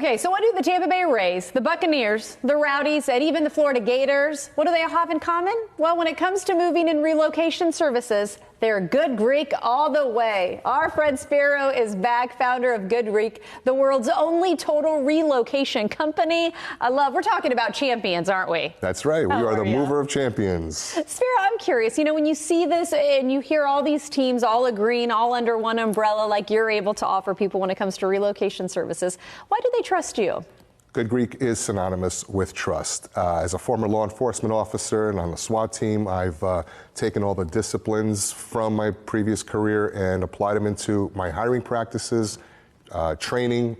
Okay, so what do the Tampa Bay Rays, the Buccaneers, the Rowdies, and even the Florida Gators, what do they have in common? Well, when it comes to moving and relocation services, they're Good Greek all the way. Our Fred Sparrow is back, founder of Good Greek, the world's only total relocation company. We're talking about champions, aren't we? That's right. We are the mover of champions. Sparrow, I'm curious, when you see this and you hear all these teams all agreeing, all under one umbrella, like you're able to offer people when it comes to relocation services, why do they trust you? Good Greek is synonymous with trust. As a former law enforcement officer and on the SWAT team, I've taken all the disciplines from my previous career and applied them into my hiring practices, training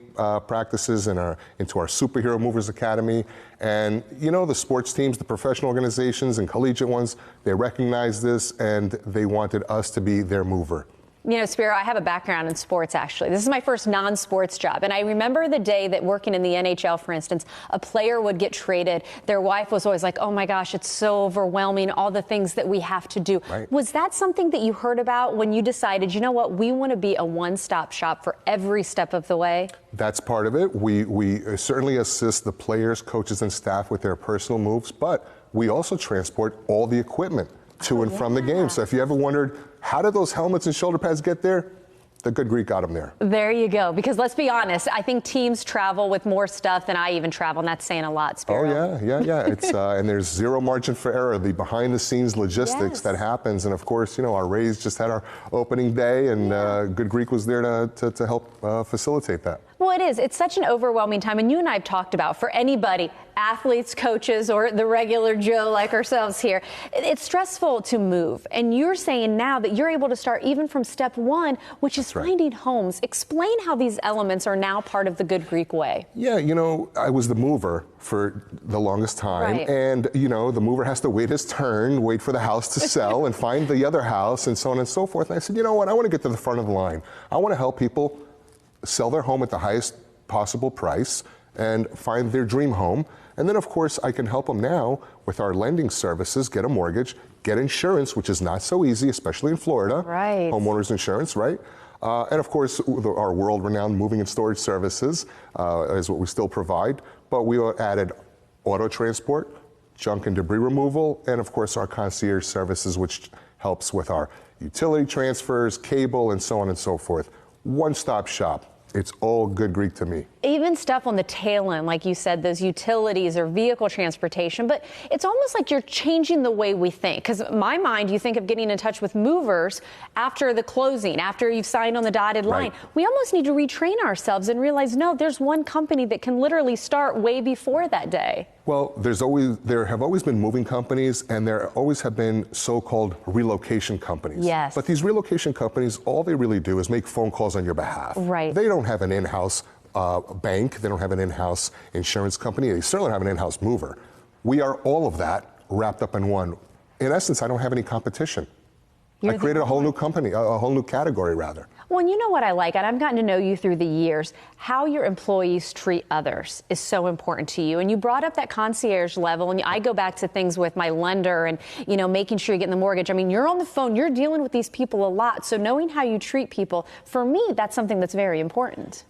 practices, and into our Superhero Movers Academy. And the sports teams, the professional organizations and collegiate ones, they recognize this and they wanted us to be their mover. Sparrow, I have a background in sports, actually. This is my first non-sports job. And I remember the day that working in the NHL, for instance, a player would get traded. Their wife was always like, oh, my gosh, it's so overwhelming, all the things that we have to do. Right. Was that something that you heard about when you decided, you know what, we want to be a one-stop shop for every step of the way? That's part of it. We certainly assist the players, coaches, and staff with their personal moves, but we also transport all the equipment to and from the game. So if you ever wondered, how did those helmets and shoulder pads get there? The Good Greek got them there. There you go. Because let's be honest, I think teams travel with more stuff than I even travel, and that's saying a lot, Sparrow. Oh, yeah. It's and there's zero margin for error, the behind-the-scenes logistics that happens. And, of course, our Rays just had our opening day, and Good Greek was there to help facilitate that. Well, it is. It's such an overwhelming time. And you and I have talked about, for anybody, athletes, coaches, or the regular Joe like ourselves here, it's stressful to move. And you're saying now that you're able to start even from step one, which is finding homes. Explain how these elements are now part of the Good Greek way. Yeah, I was the mover for the longest time. Right. And, the mover has to wait his turn, wait for the house to sell and find the other house and so on and so forth. And I said, you know what, I want to get to the front of the line. I want to help people sell their home at the highest possible price and find their dream home. And then, of course, I can help them now with our lending services, get a mortgage, get insurance, which is not so easy, especially in Florida. Right. Homeowners insurance, right? And, of course, our world-renowned moving and storage services is what we still provide. But we added auto transport, junk and debris removal, and, of course, our concierge services, which helps with our utility transfers, cable, and so on and so forth. One-stop shop. It's all Good Greek to me. Even stuff on the tail end, like you said, those utilities or vehicle transportation, but it's almost like you're changing the way we think. Because in my mind, you think of getting in touch with movers after the closing, after you've signed on the dotted line. Right. We almost need to retrain ourselves and realize, no, there's one company that can literally start way before that day. Well, there have always been moving companies, and there always have been so-called relocation companies. Yes. But these relocation companies, all they really do is make phone calls on your behalf. Right. They don't have an in-house bank. They don't have an in-house insurance company. They certainly don't have an in-house mover. We are all of that wrapped up in one. In essence, I don't have any competition. I created a whole new company, a whole new category, rather. Well, you know what I like, and I've gotten to know you through the years, how your employees treat others is so important to you. And you brought up that concierge level, and I go back to things with my lender and, making sure you're getting the mortgage. I mean, you're on the phone, you're dealing with these people a lot. So knowing how you treat people, for me, that's something that's very important.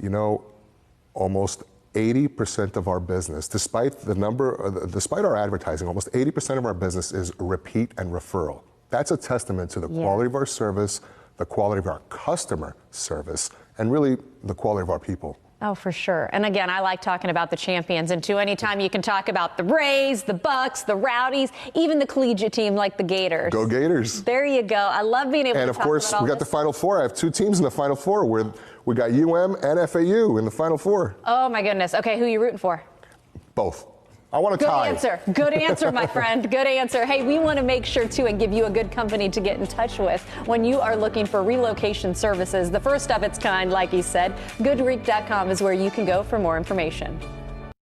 Almost 80% of our business, despite our advertising, almost 80% of our business is repeat and referral. That's a testament to the quality of our service, the quality of our customer service, and really the quality of our people. Oh, for sure. And again, I like talking about the champions, and too, anytime you can talk about the Rays, the Bucks, the Rowdies, even the collegiate team like the Gators. Go Gators. There you go. I love being able to talk about all this. And of course, we got the Final Four. I have two teams in the Final Four where we got UM and FAU in the Final Four. Oh, my goodness. Okay, who are you rooting for? Both. I want to tie. Good answer, my friend. Good answer. Hey, we want to make sure, too, and give you a good company to get in touch with when you are looking for relocation services. The first of its kind, like he said. GoodGreek.com is where you can go for more information.